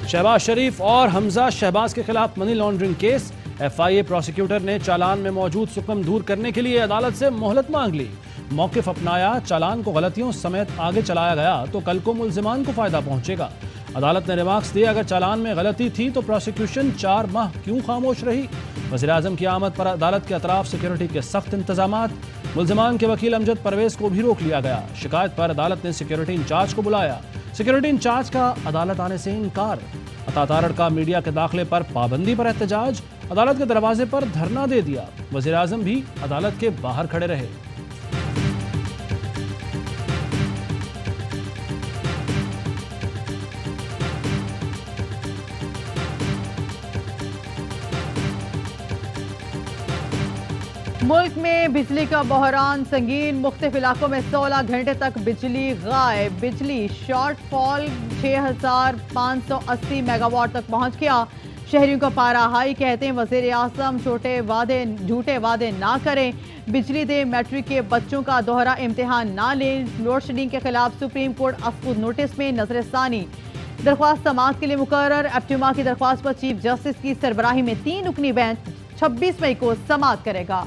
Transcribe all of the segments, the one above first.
शहबाज शरीफ और हमजा शहबाज के खिलाफ money laundering case. FIA prosecutor ने चालान में मौजूद सुकम दूर करने के लिए अदालत से मोहलत मांग ली। मौकिफ अपनाया, चालान को गलतियों समेत आगे चलाया गया तो कल को मुल्जिमान को फायदा पहुंचेगा। अदालत ने रिमार्क्स दिए, अगर चालान में गलती थी तो प्रोसिक्यूशन 4 माह क्यों खामोश रही। वज़ीर-ए-आज़म की आमद पर अदालत के अतराफ सिक्योरिटी के सख्त इंतजामात। मुल्जिमान के वकील अमजद परवेज को भी रोक लिया गया। शिकायत पर अदालत ने सिक्योरिटी इंचार्ज को बुलाया। सिक्योरिटी इंचार्ज का अदालत आने से इनकार। अता तारड़ का मीडिया के दाखिले पर पाबंदी पर एहतजाज। अदालत के दरवाजे पर धरना दे दिया। वज़ीर-ए-आज़म भी अदालत के बाहर खड़े रहे। मुल्क में बिजली का बहरान संगीन। मुख्तलिफ इलाकों में 16 घंटे तक बिजली गायब। बिजली शॉर्टफॉल 6580 मेगावाट तक पहुंच गया। शहरियों का पारा हाई। कहते हैं वज़ीर आज़म झूठे वादे ना करें, बिजली दें, मैट्रिक के बच्चों का दोहरा इम्तिहान ना लें। लोड शेडिंग के खिलाफ सुप्रीम कोर्ट अस्पुद नोटिस में नजरसानी। दरख्वास्त समाअत के लिए मुकर्रर। एप्टिमा की दरख्वास्त पर चीफ जस्टिस की सरबराही में 3 रुकनी बेंच 26 मई को समाअत करेगा।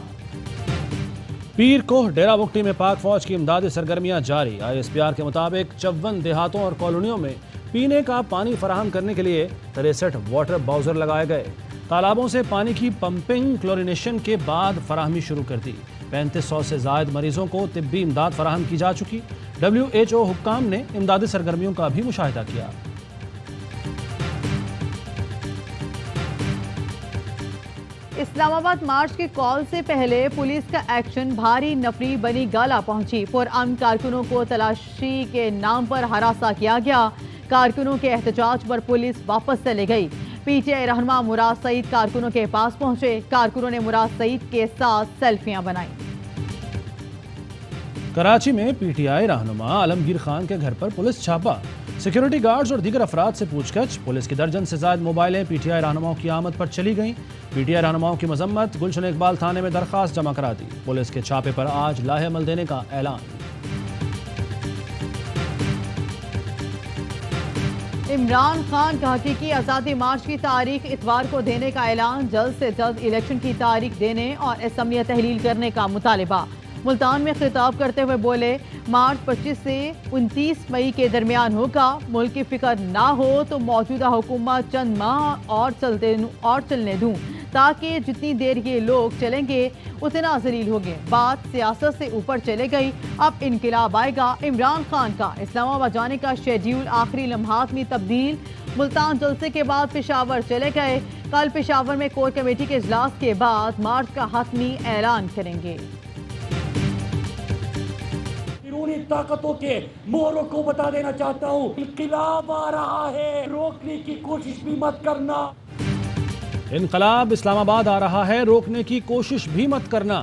पीर को डेरा बुगटी में पाक फौज की इमदादी सरगर्मियां जारी। ISPR के मुताबिक 54 देहातों और कॉलोनियों में पीने का पानी फराहम करने के लिए 63 वाटर बाउजर लगाए गए। तालाबों से पानी की पंपिंग क्लोरिनेशन के बाद फराहमी शुरू कर दी। 3500 से जायद मरीजों को तिब्बी इमदाद फराहम की जा चुकी। WHO हुक्काम ने इमदादी सरगर्मियों का भी मुशाहिदा किया। इस्लामाबाद मार्च के कॉल से पहले पुलिस का एक्शन भारी। नफरी बनी गाला पहुंची। पुरअमन कारकुनों को तलाशी के नाम पर हरासा किया गया। कारकुनों के एहतजाज पर पुलिस वापस चले गई। PTI रहनुमा मुराद सईद कारकुनों के पास पहुंचे। कारकुनों ने मुराद सईद के साथ सेल्फियां बनाई। कराची में PTI रहनुमा आलमगीर खान के घर पर पुलिस छापा। सिक्योरिटी गार्ड्स और दीगर अफराद से पूछताछ। पुलिस की दर्जन से ज्यादा मोबाइलें PTI रहनुमाओं की आमद पर चली गईं। PTI रहनुमाओं की मजम्मत। गुलशन इकबाल थाने में दरखास्त जमा करा दी। पुलिस के छापे पर आज लाहे अमल देने का ऐलान। इमरान खान का हकीकी आज़ादी मार्च की तारीख इतवार को देने का ऐलान। जल्द से जल्द इलेक्शन की तारीख देने और असम्बली तहलील करने का मुतालिबा। मुल्तान में खिताब करते हुए बोले, मार्च 25 से 29 मई के दरमियान होगा। मुल्क की फिक्र ना हो तो मौजूदा हुकूमत चंद माह और चलने दूं, ताकि जितनी देर ये लोग चलेंगे उतना जलील होंगे। बात सियासत से ऊपर चले गई, अब इनकलाब आएगा। इमरान खान का इस्लामाबाद जाने का शेड्यूल आखिरी लम्हात में तब्दील। मुल्तान जलसे के बाद पेशावर चले गए। कल पेशावर में कोर कमेटी के इजलास के बाद मार्च का हतमी ऐलान करेंगे। ताकतों के मोहरों को बता देना चाहता हूँ, इनकलाब आ रहा है, रोकने की कोशिश भी मत करना। इनकलाब इस्लामाबाद आ रहा है, रोकने की कोशिश भी मत करना।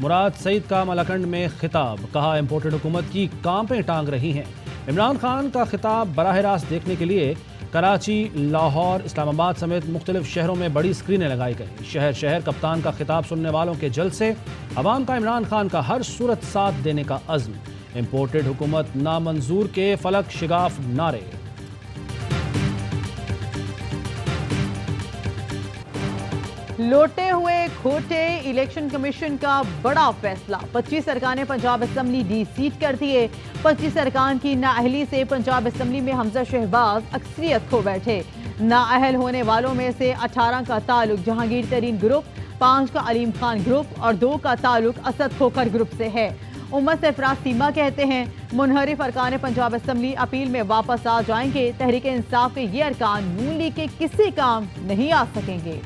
मुराद सईद का मलाकंड में खिताब। कहा, इम्पोर्टेड हुकूमत की कांपें टांग रही हैं। इमरान खान का खिताब बराह रास्त देखने के लिए कराची, लाहौर, इस्लामाबाद समेत मुख्तलिफ शहरों में बड़ी स्क्रीनें लगाई गई। शहर शहर कप्तान का खिताब सुनने वालों के जलसे। अवाम का इमरान खान का हर सूरत साथ देने का अज़्म। इम्पोर्टेड हुकूमत नामंजूर के फलक शिगाफ नारे। लौटे हुए खोटे। इलेक्शन कमीशन का बड़ा फैसला। 25 अरकान पंजाब असम्बली डी-सीट कर दिए। 25 अरकान की नाअहली से पंजाब असम्बली में हमजा शहबाज अक्सरियत खो बैठे। नाअहल होने वालों में से 18 का ताल्लुक जहांगीर तरीन ग्रुप, 5 का अलीम खान ग्रुप और 2 का ताल्लुक असद खोखर ग्रुप से है। उम्मत सरफराज सीमा कहते हैं, मुनहरिफ अरकान पंजाब असम्बली अपील में वापस आ जाएंगे। तहरीक इंसाफ के ये अरकान नून लीग के किसी काम नहीं आ सकेंगे।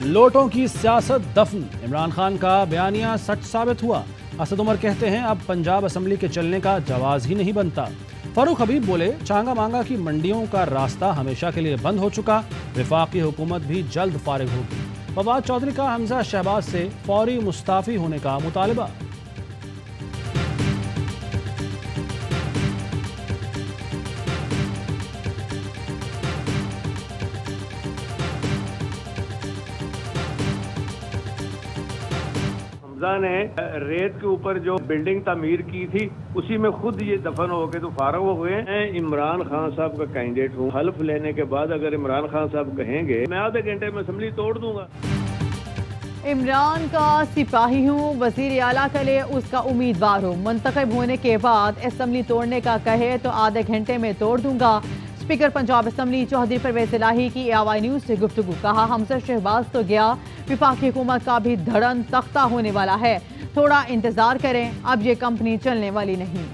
लोटों की सियासत दफन। इमरान खान का बयानिया सच साबित हुआ। असद उमर कहते हैं, अब पंजाब असम्बली के चलने का जवाज ही नहीं बनता। फारूक हबीब बोले, चांगा मांगा की मंडियों का रास्ता हमेशा के लिए बंद हो चुका। वफाकी हुकूमत भी जल्द फारिग होगी। फवाद चौधरी का हमजा शहबाज से फौरी मुस्ताफी होने का मुतालबा। हमजा ने रेत के ऊपर जो बिल्डिंग तामीर की थी उसी में खुद ये दफन हो गए तो फारग हो गए। मैं इमरान खान साहब का कैंडिडेट हूँ। हल्फ लेने के बाद अगर इमरान खान साहब कहेंगे मैं आधे घंटे में असेंबली तोड़ दूंगा। इमरान का सिपाही हूँ, वजीर आला के लिए उसका उम्मीदवार हूँ। मुंतखब होने के बाद असेंबली तोड़ने का कहे तो आधे घंटे में तोड़ दूंगा। स्पीकर पंजाब असेंबली चौधरी परवेज इलाही की ARY न्यूज से गुफ्तगू। कहा हमजा शहबाज तो गया, विफाकी हुकूमत का भी धड़न तख्ता होने वाला है, थोड़ा इंतजार करें, अब ये कंपनी चलने वाली नहीं।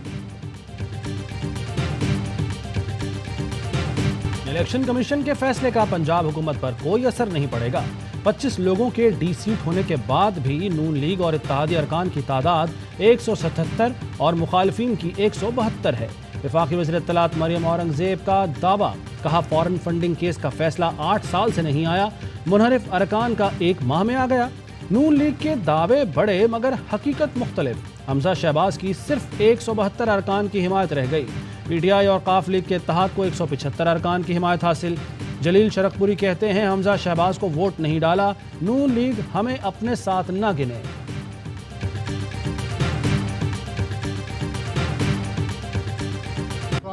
इलेक्शन कमीशन के फैसले का पंजाब हुकूमत पर कोई असर नहीं पड़ेगा। 25 लोगों के डी सीट होने के बाद भी नून लीग और इत्तेहादी अरकान की तादाद 177 और मुखालिफिन की 172 है। वफाकी वज़ीर इत्तलात मरियम औरंगजेब का दावा। कहा फॉरेन फंडिंग केस का फैसला 8 साल से नहीं आया, मुनहरिफ अरकान का 1 माह में आ गया। नून लीग के दावे बड़े मगर हकीकत मुख्तलिफ। हमजा शहबाज की सिर्फ 172 अरकान की हिमायत रह गई। PTI और काफ लीग के इत्तेहाद को 175 अरकान की हिमायत हासिल। जलील शरकपुरी कहते हैं हमजा शहबाज को वोट नहीं डाला, नून लीग हमें अपने साथ न गिने।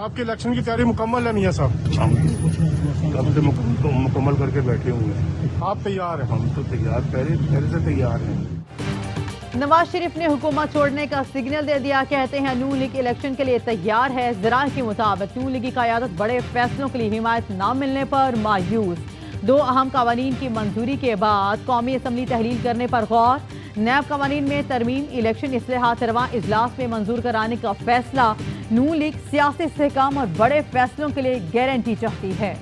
आपके इलेक्शन की तैयारी मुकम्मल है मियां साहब? हम तो मुकम्मल करके बैठे हुए हैं। आप तैयार हैं? हम तो तैयार, पहले से तैयार हैं। नवाज शरीफ ने हुकूमत छोड़ने का सिग्नल दे दिया। कहते हैं नून लीग इलेक्शन के लिए तैयार है। ज़राए के मुताबिक नून लीग की क़यादत बड़े फैसलों के लिए हिमायत न मिलने पर मायूस। 2 अहम कवानीन की मंजूरी के बाद कौमी असम्बली तहलील करने पर गौर। नैब कवानीन में तरमीम, इलेक्शन इस्लाहात रवां इजलास में मंजूर कराने का फैसला। नून लीग सियासी इस्तेहकाम और बड़े फैसलों के लिए गारंटी चाहती है।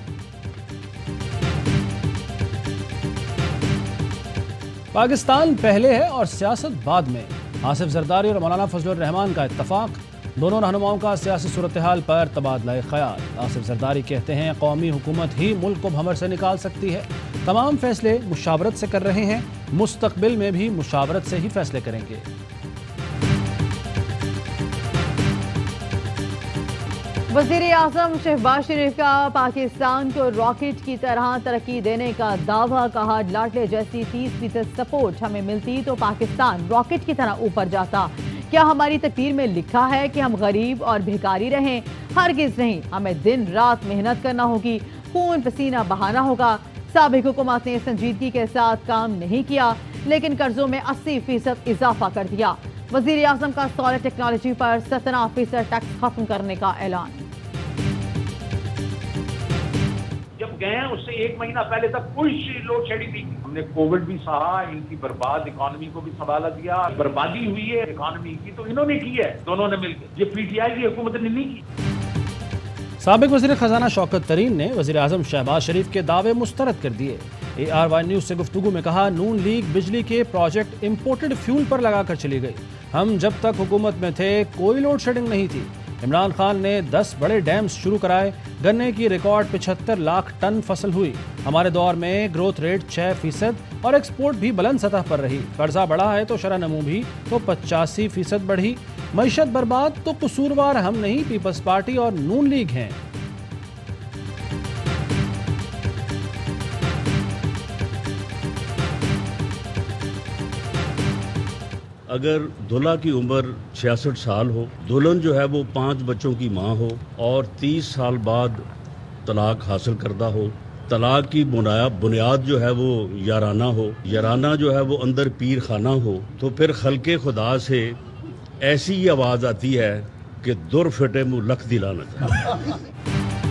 पाकिस्तान पहले है और सियासत बाद में। आसिफ जरदारी और मौलाना फजलुर रहमान का इत्तफाक। दोनों रहनुमाओं का सियासी सूरत हाल पर तबादला ख्याल। आसिफ जरदारी कहते हैं कौमी हुकूमत ही मुल्क को भंवर से निकाल सकती है। तमाम फैसले मुशावरत से कर रहे हैं, मुस्तकबिल में भी मुशावरत से ही फैसले करेंगे। वज़ीर आज़म शहबाज शरीफ का पाकिस्तान को रॉकेट की तरह तरक्की देने का दावा। कहा लाडले जैसी 30% सपोर्ट हमें मिलती तो पाकिस्तान रॉकेट की तरह ऊपर जाता। क्या हमारी तकदीर में लिखा है कि हम गरीब और भिखारी रहें? हरगिज़ नहीं, हमें दिन रात मेहनत करना होगी, खून पसीना बहाना होगा। साबिक हुकूमत ने संजीदगी के साथ काम नहीं किया, लेकिन कर्जों में 80% इजाफा कर दिया। वज़ीर आज़म का सोलर टेक्नोलॉजी पर 17% टैक्स खत्म करने का ऐलान। जब गए हैं उससे 1 महीना पहले तक कोई लोड शेडिंग नहीं की। हमने कोविड भी सहा, इनकी बर्बाद इकोनॉमी को भी संभाला दिया। बर्बादी हुई है इकोनॉमी की तो इन्होंने की है, दोनों ने मिलकर। ये PTI की हुकूमत ने नहीं की। साबिक वज़ीर खजाना शौकत तरीन ने वज़ीर आज़म शहबाज शरीफ के दावे मुस्तरद कर दिए। ARY न्यूज़ से गुफ्तगू में कहा नून लीग बिजली के प्रोजेक्ट इंपोर्टेड फ्यूल पर लगाकर चली गई। हम जब तक हुकूमत में थे कोई लोड शेडिंग नहीं थी। इमरान खान ने 10 बड़े डैम्स शुरू कराए। गन्ने की रिकॉर्ड 75 लाख टन फसल हुई। हमारे दौर में ग्रोथ रेट 6% और एक्सपोर्ट भी बुलंद सतह पर रही। कर्जा बढ़ा है तो शरह नमू भी तो 85% बढ़ी। मईशत बर्बाद तो कसूरवार हम नहीं, पीपल्स पार्टी और नून लीग हैं। अगर दूल्हा की उम्र 66 साल हो, दुल्हन जो है वो 5 बच्चों की माँ हो और 30 साल बाद तलाक हासिल करदा हो, तलाक की बुनियाद जो है वो याराना हो, याराना जो है वो अंदर पीर खाना हो, तो फिर खल्के खुदा से ऐसी आवाज़ आती है कि दुर फिटे मुँह लख दिलाना।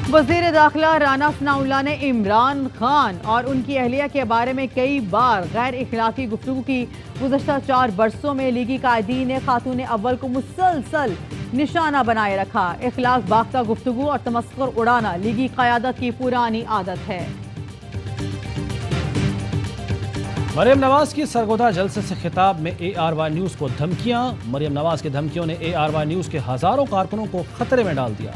वज़ीर दाखिला राना सनाउल्लाह ने इमरान खान और उनकी अहलिया के बारे में कई बार गैर इखलाकी गुफ्तगू की। गुज़श्ता 4 बरसों में लीगी कायदीन ने खातून अव्वल को मुसलसल निशाना बनाए रखा। इखलाक बाख्ता गुफ्तगू और तमस्खुर उड़ाना लीगी क़यादत की पुरानी आदत है। मरियम नवाज की सरगोदा जलसे से खिताब में ARY न्यूज़ को धमकियां। मरियम नवाज की धमकियों ने ARY न्यूज़ के हज़ारों कारकुनों को खतरे में डाल दिया।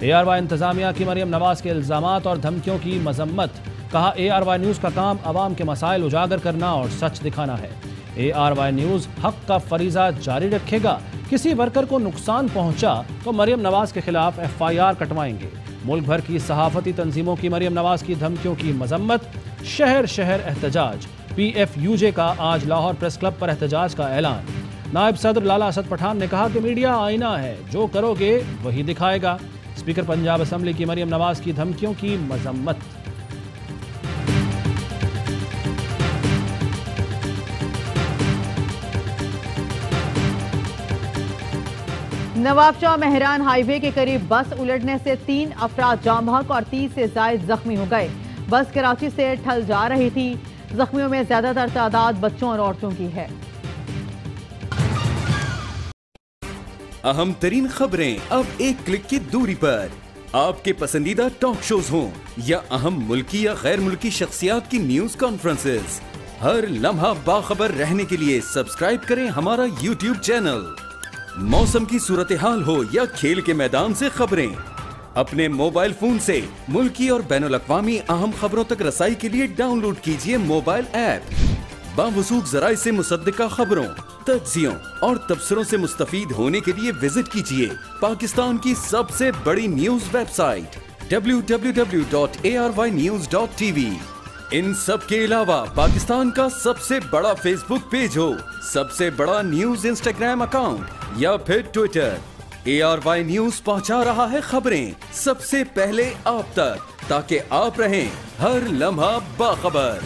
ARY इंतजामिया की मरियम नवाज के इल्ज़ामात और धमकियों की मजम्मत। कहा ARY न्यूज़ का काम आवाम के मसाइल उजागर करना और सच दिखाना है। ARY न्यूज़ हक का फरीज़ा जारी रखेगा। किसी वर्कर को नुकसान पहुंचा तो मरियम नवाज के खिलाफ FIR कटवाएंगे। मुल्क भर की सहाफ़ती तंजीमों की मरियम नवाज की धमकियों की मजम्मत। शहर शहर एहतजाज। PFUJ का आज लाहौर प्रेस क्लब पर एहतजाज का ऐलान। नायब सदर लाला असद पठान ने कहा कि मीडिया आईना है, जो करोगे वही दिखाएगा। स्पीकर पंजाब असम्बली की मरियम नवाज की धमकियों की मजम्मत। नवाबशाह मेहरान हाईवे के करीब बस उलटने से 3 अफराद जाम बहक और 30 से जायद जख्मी हो गए। बस कराची से ठल जा रही थी। जख्मियों में ज्यादातर तादाद बच्चों और औरतों की है। अहम तरीन खबरें अब एक क्लिक की दूरी पर। आपके पसंदीदा टॉक शोज हों या अहम मुल्की या गैर मुल्की शख्सियात की न्यूज कॉन्फ्रेंसेस, हर लम्हा बाखबर रहने के लिए सब्सक्राइब करें हमारा YouTube चैनल। मौसम की सूरत हाल हो या खेल के मैदान से खबरें, अपने मोबाइल फोन से मुल्की और बैनुल-अक़वामी अहम खबरों तक रसाई के लिए डाउनलोड कीजिए मोबाइल ऐप। बावसूख ज़राए से मुसद्दिका खबरों, तज्ज़ियों और तबसरों से मुस्तफीद होने के लिए विजिट कीजिए पाकिस्तान की सबसे बड़ी न्यूज वेबसाइट www.arYnews.tv। इन सब के अलावा पाकिस्तान का सबसे बड़ा फेसबुक पेज हो, सबसे बड़ा न्यूज इंस्टाग्राम अकाउंट या फिर ट्विटर, ARY न्यूज पहुंचा रहा है खबरें सबसे पहले आप तक, ताकि आप रहें हर लम्हा बाखबर।